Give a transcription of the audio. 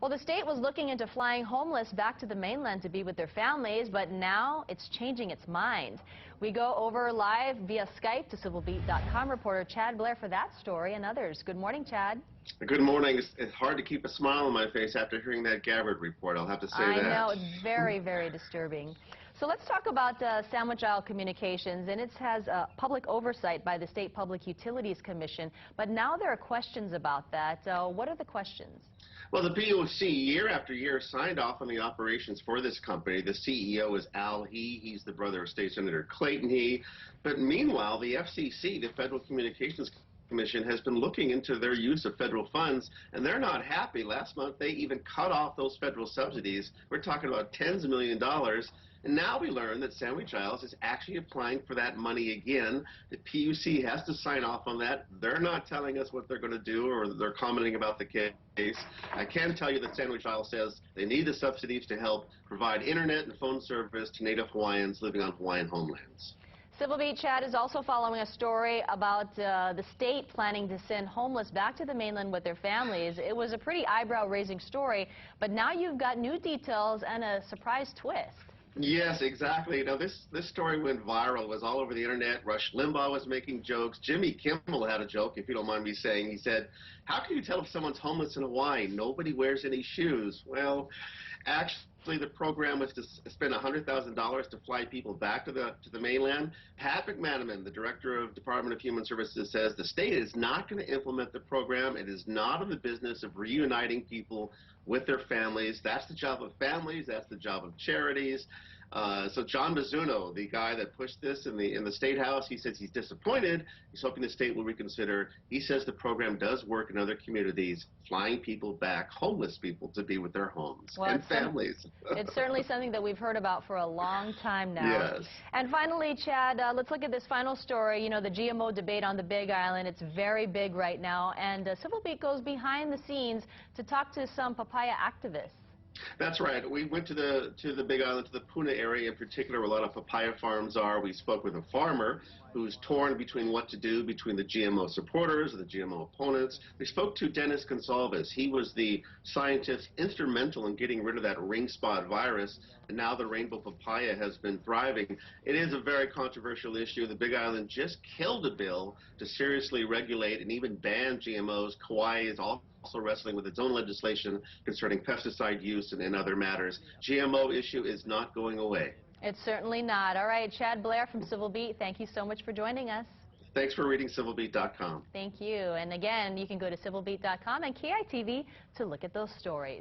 Well, the state was looking into flying homeless back to the mainland to be with their families, but now it's changing its mind. We go over live via Skype to civilbeat.com reporter Chad Blair for that story and others. Good morning, Chad. Good morning. It's hard to keep a smile on my face after hearing that Gabbard report. I'll have to say that. I know, it's very, very disturbing. So let's talk about Sandwich Isle Communications, and it has public oversight by the State Public Utilities Commission, but now there are questions about that. What are the questions? Well, the PUC year after year signed off on the operations for this company. The CEO is Al He. He's the brother of State Senator Clayton He. But meanwhile, the FCC, the Federal Communications Commission, has been looking into their use of federal funds, and they're not happy. Last month, they even cut off those federal subsidies. We're talking about tens of millions of dollars. And now we learn that Sandwich Isles is actually applying for that money again. The PUC has to sign off on that. They're not telling us what they're going to do, or they're commenting about the case. I can tell you that Sandwich Isles says they need the subsidies to help provide internet and phone service to Native Hawaiians living on Hawaiian homelands. Civil Beat Chad is also following a story about the state planning to send homeless back to the mainland with their families. It was a pretty eyebrow-raising story, but now you've got new details and a surprise twist. Yes, exactly. You know, this story went viral. It was all over the internet. Rush Limbaugh was making jokes. Jimmy Kimmel had a joke, if you don't mind me saying. He said, "How can you tell if someone's homeless in Hawaii? Nobody wears any shoes." Well, actually, the program was to spend $100,000 to fly people back to the mainland. Pat McManaman, the director of Department of Human Services, says the state is not going to implement the program. It is not in the business of reuniting people with their families. That's the job of families. That's the job of charities. So John Mizuno, the guy that pushed this in the State House, he says he's disappointed. He's hoping the state will reconsider. He says the program does work in other communities, flying people back, homeless people, to be with their homes and families. It's certainly something that we've heard about for a long time now. Yes. And finally, Chad, let's look at this final story. You know, the GMO debate on the Big Island. It's very big right now, and Civil Beat goes behind the scenes to talk to some papaya activists. That's right. We went to the Big Island, to the Puna area in particular, where a lot of papaya farms are. We spoke with a farmer who's torn between what to do between the GMO supporters and the GMO opponents. We spoke to Dennis Gonsalves. He was the scientist instrumental in getting rid of that ring spot virus, and now the rainbow papaya has been thriving. It is a very controversial issue. The Big Island just killed a bill to seriously regulate and even ban GMOs. Kauai is also wrestling with its own legislation concerning pesticide use and other matters. GMO issue is not going away. It's certainly not. All right, Chad Blair from Civil Beat, thank you so much for joining us. Thanks for reading civilbeat.com. Thank you. And again, you can go to civilbeat.com and KITV to look at those stories.